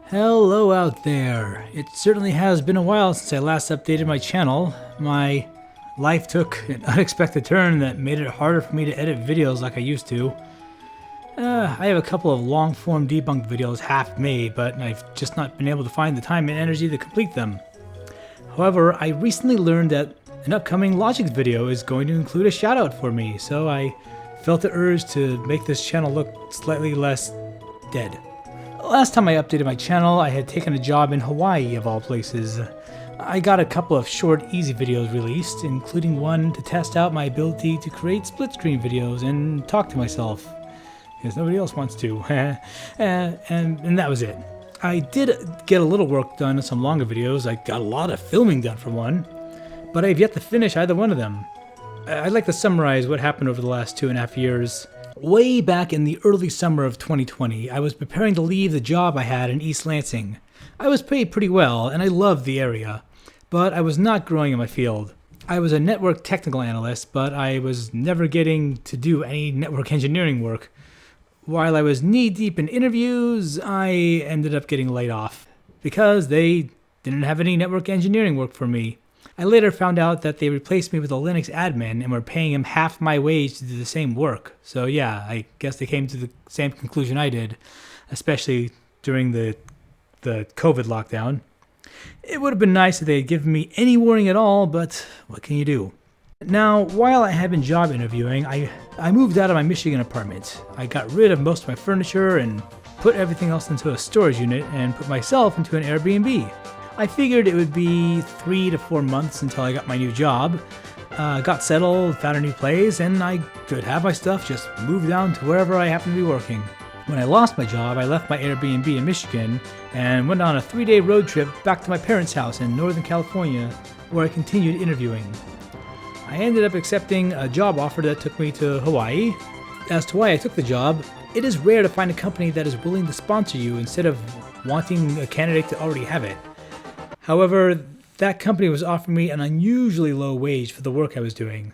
Hello out there. It certainly has been a while since I last updated my channel. My life took an unexpected turn that made it harder for me to edit videos like I used to. I have a couple of long-form debunked videos half made, but I've just not been able to find the time and energy to complete them. However, I recently learned that an upcoming Logics video is going to include a shoutout for me, so I felt the urge to make this channel look slightly less dead. Last time I updated my channel, I had taken a job in Hawaii of all places. I got a couple of short, easy videos released, including one to test out my ability to create split-screen videos and talk to myself, because nobody else wants to, and that was it. I did get a little work done on some longer videos. I got a lot of filming done for one, but I have yet to finish either one of them. I'd like to summarize what happened over the last 2.5 years. Way back in the early summer of 2020, I was preparing to leave the job I had in East Lansing. I was paid pretty well, and I loved the area, but I was not growing in my field. I was a network technical analyst, but I was never getting to do any network engineering work. While I was knee-deep in interviews, I ended up getting laid off because they didn't have any network engineering work for me. I later found out that they replaced me with a Linux admin and were paying him half my wage to do the same work. So yeah, I guess they came to the same conclusion I did, especially during the COVID lockdown. It would have been nice if they had given me any warning at all, but what can you do? Now, while I had been job interviewing, I moved out of my Michigan apartment. I got rid of most of my furniture and put everything else into a storage unit and put myself into an Airbnb. I figured it would be 3 to 4 months until I got my new job, got settled, found a new place, and I could have my stuff just move down to wherever I happen to be working. When I lost my job, I left my Airbnb in Michigan and went on a 3-day road trip back to my parents' house in Northern California, where I continued interviewing. I ended up accepting a job offer that took me to Hawaii. As to why I took the job, it is rare to find a company that is willing to sponsor you instead of wanting a candidate to already have it. However, that company was offering me an unusually low wage for the work I was doing.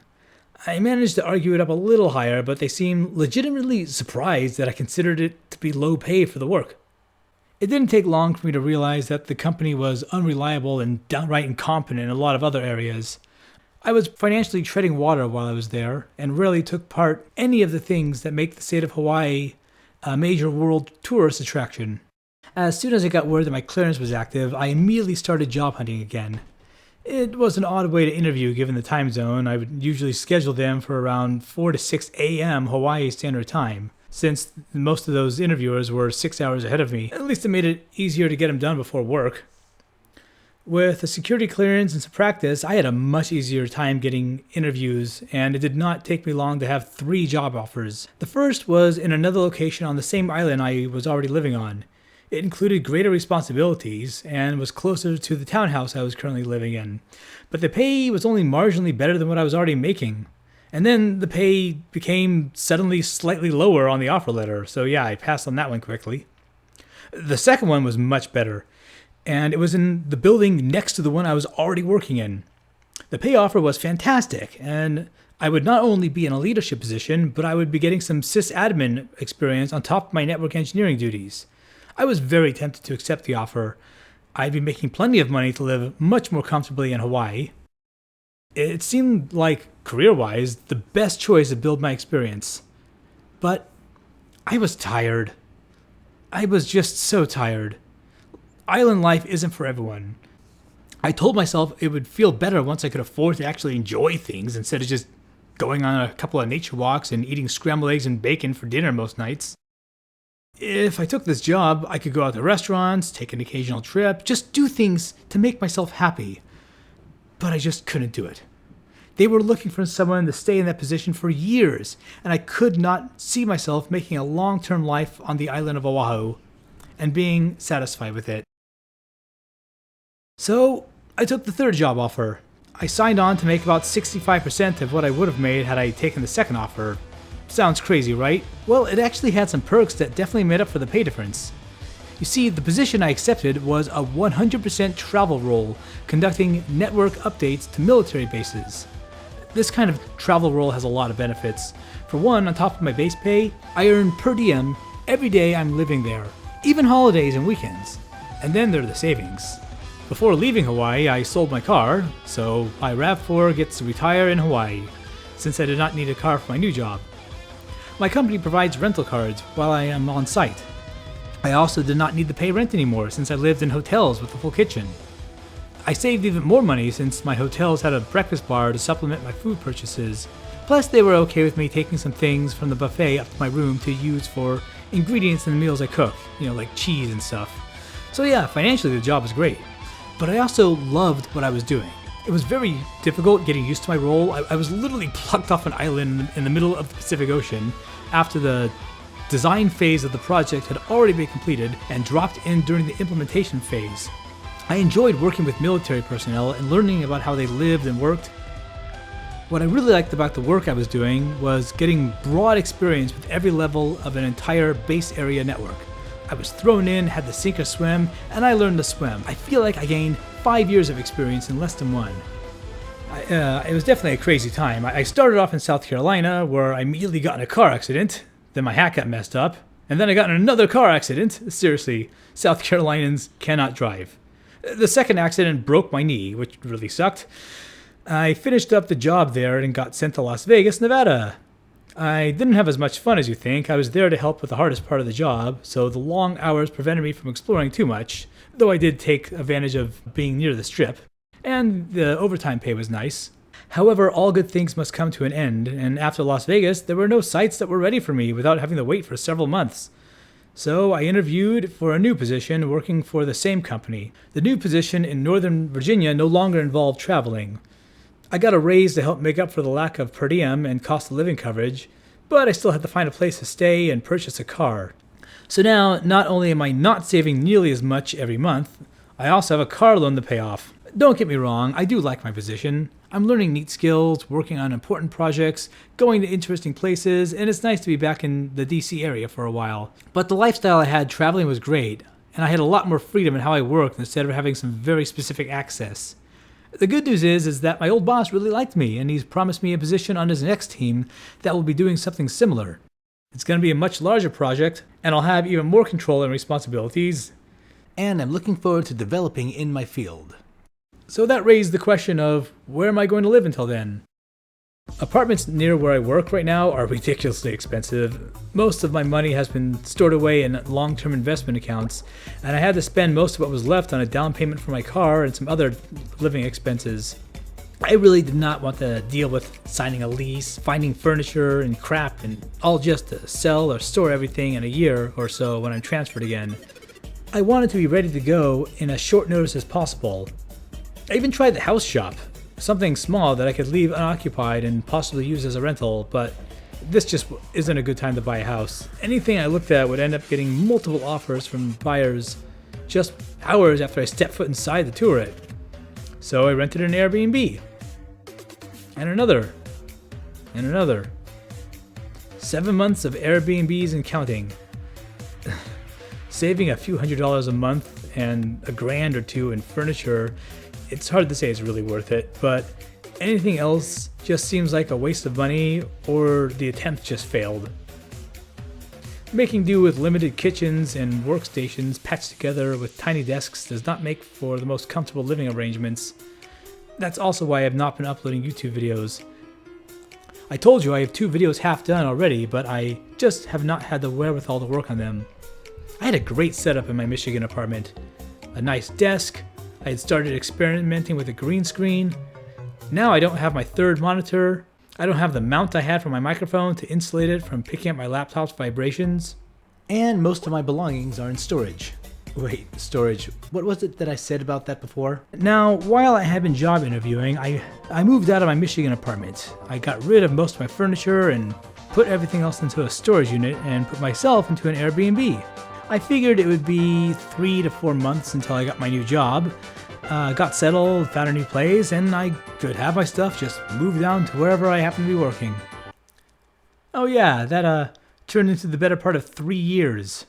I managed to argue it up a little higher, but they seemed legitimately surprised that I considered it to be low pay for the work. It didn't take long for me to realize that the company was unreliable and downright incompetent in a lot of other areas. I was financially treading water while I was there, and rarely took part in any of the things that make the state of Hawaii a major world tourist attraction. As soon as I got word that my clearance was active, I immediately started job hunting again. It was an odd way to interview given the time zone. I would usually schedule them for around 4 to 6 a.m. Hawaii Standard Time, since most of those interviewers were 6 hours ahead of me. At least it made it easier to get them done before work. With a security clearance and some practice, I had a much easier time getting interviews, and it did not take me long to have 3 job offers. The first was in another location on the same island I was already living on. It included greater responsibilities and was closer to the townhouse I was currently living in. But the pay was only marginally better than what I was already making. And then the pay became suddenly slightly lower on the offer letter, so yeah, I passed on that one quickly. The second one was much better, and it was in the building next to the one I was already working in. The pay offer was fantastic, and I would not only be in a leadership position, but I would be getting some sysadmin experience on top of my network engineering duties. I was very tempted to accept the offer. I'd be making plenty of money to live much more comfortably in Hawaii. It seemed like, career-wise, the best choice to build my experience. But I was tired. I was just so tired. Island life isn't for everyone. I told myself it would feel better once I could afford to actually enjoy things instead of just going on a couple of nature walks and eating scrambled eggs and bacon for dinner most nights. If I took this job, I could go out to restaurants, take an occasional trip, just do things to make myself happy. But I just couldn't do it. They were looking for someone to stay in that position for years, and I could not see myself making a long-term life on the island of Oahu and being satisfied with it. So I took the third job offer. I signed on to make about 65% of what I would have made had I taken the second offer. Sounds crazy, right? Well, it actually had some perks that definitely made up for the pay difference. You see, the position I accepted was a 100% travel role, conducting network updates to military bases. This kind of travel role has a lot of benefits. For one, on top of my base pay, I earn per diem every day I'm living there, even holidays and weekends. And then there are the savings. Before leaving Hawaii, I sold my car, so my RAV4 gets to retire in Hawaii, since I did not need a car for my new job. My company provides rental cards while I am on site. I also did not need to pay rent anymore since I lived in hotels with a full kitchen. I saved even more money since my hotels had a breakfast bar to supplement my food purchases. Plus, they were okay with me taking some things from the buffet up to my room to use for ingredients in the meals I cook, like cheese and stuff. So yeah, financially the job was great. But I also loved what I was doing. It was very difficult getting used to my role. I was literally plucked off an island in the middle of the Pacific Ocean after the design phase of the project had already been completed and dropped in during the implementation phase. I enjoyed working with military personnel and learning about how they lived and worked. What I really liked about the work I was doing was getting broad experience with every level of an entire base area network. I was thrown in, had to sink or swim, and I learned to swim. I feel like I gained 5 years of experience in less than one. It was definitely a crazy time. I started off in South Carolina, where I immediately got in a car accident. Then my hat got messed up. And then I got in another car accident. Seriously, South Carolinians cannot drive. The second accident broke my knee, which really sucked. I finished up the job there and got sent to Las Vegas, Nevada. I didn't have as much fun as you think. I was there to help with the hardest part of the job, so the long hours prevented me from exploring too much, though I did take advantage of being near the strip. And the overtime pay was nice. However, all good things must come to an end, and after Las Vegas, there were no sites that were ready for me without having to wait for several months. So I interviewed for a new position working for the same company. The new position in Northern Virginia no longer involved traveling. I got a raise to help make up for the lack of per diem and cost of living coverage, but I still had to find a place to stay and purchase a car. So now, not only am I not saving nearly as much every month, I also have a car loan to pay off. Don't get me wrong, I do like my position. I'm learning neat skills, working on important projects, going to interesting places, and it's nice to be back in the DC area for a while. But the lifestyle I had traveling was great, and I had a lot more freedom in how I worked instead of having some very specific access. The good news is that my old boss really liked me, and he's promised me a position on his next team that will be doing something similar. It's going to be a much larger project, and I'll have even more control and responsibilities, and I'm looking forward to developing in my field. So that raised the question of, where am I going to live until then? Apartments near where I work right now are ridiculously expensive. Most of my money has been stored away in long-term investment accounts, and I had to spend most of what was left on a down payment for my car and some other living expenses. I really did not want to deal with signing a lease, finding furniture and crap, and all just to sell or store everything in a year or so when I'm transferred again. I wanted to be ready to go in as short notice as possible. I even tried the house shop. Something small that I could leave unoccupied and possibly use as a rental, but this just isn't a good time to buy a house. Anything I looked at would end up getting multiple offers from buyers just hours after I stepped foot inside the turret. So I rented an Airbnb. And another. And another. 7 months of Airbnbs and counting. Saving a few $100s a month and $1,000 or $2 in furniture, it's hard to say it's really worth it, but anything else just seems like a waste of money or the attempt just failed. Making do with limited kitchens and workstations patched together with tiny desks does not make for the most comfortable living arrangements. That's also why I have not been uploading YouTube videos. I told you I have 2 videos half done already, but I just have not had the wherewithal to work on them. I had a great setup in my Michigan apartment. A nice desk. I had started experimenting with a green screen. Now I don't have my third monitor. I don't have the mount I had for my microphone to insulate it from picking up my laptop's vibrations. And most of my belongings are in storage. Wait, storage. What was it that I said about that before? Now, while I had been job interviewing, I moved out of my Michigan apartment. I got rid of most of my furniture and put everything else into a storage unit and put myself into an Airbnb. I figured it would be 3 to 4 months until I got my new job, got settled, found a new place, and I could have my stuff just move down to wherever I happen to be working. Oh yeah, that turned into the better part of 3 years.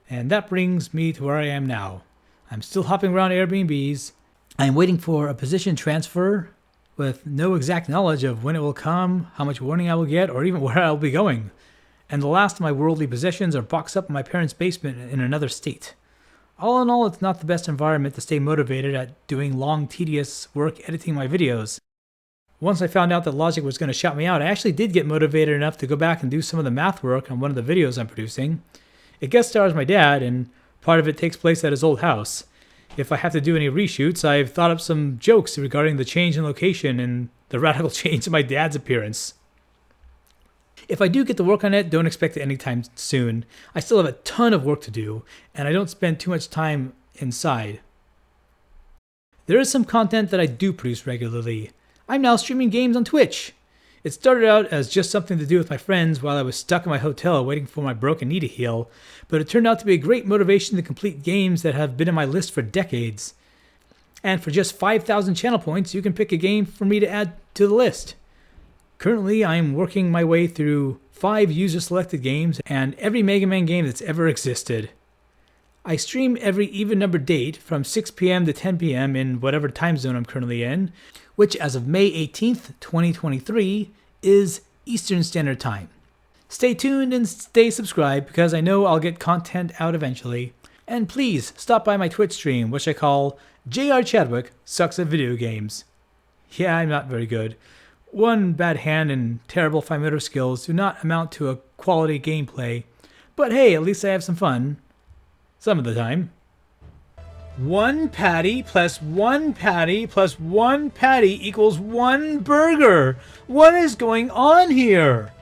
And that brings me to where I am now. I'm still hopping around Airbnbs. I'm waiting for a position transfer with no exact knowledge of when it will come, how much warning I will get, or even where I'll be going. And the last of my worldly possessions are boxed up in my parents' basement in another state. All in all, it's not the best environment to stay motivated at doing long, tedious work editing my videos. Once I found out that Logic was going to shout me out, I actually did get motivated enough to go back and do some of the math work on one of the videos I'm producing. It guest stars my dad, and part of it takes place at his old house. If I have to do any reshoots, I've thought up some jokes regarding the change in location and the radical change in my dad's appearance. If I do get to work on it, don't expect it anytime soon. I still have a ton of work to do, and I don't spend too much time inside. There is some content that I do produce regularly. I'm now streaming games on Twitch. It started out as just something to do with my friends while I was stuck in my hotel waiting for my broken knee to heal, but it turned out to be a great motivation to complete games that have been in my list for decades. And for just 5,000 channel points, you can pick a game for me to add to the list. Currently, I'm working my way through 5 user-selected games and every Mega Man game that's ever existed. I stream every even-numbered date from 6 p.m. to 10 p.m. in whatever time zone I'm currently in, which as of May 18th, 2023, is Eastern Standard Time. Stay tuned and stay subscribed because I know I'll get content out eventually. And please stop by my Twitch stream, which I call J.R. Chadwick Sucks at Video Games. Yeah, I'm not very good. One bad hand and terrible fine motor skills do not amount to a quality gameplay, but hey, at least I have some fun. Some of the time. 1 patty plus 1 patty plus 1 patty equals 1 burger. What is going on here?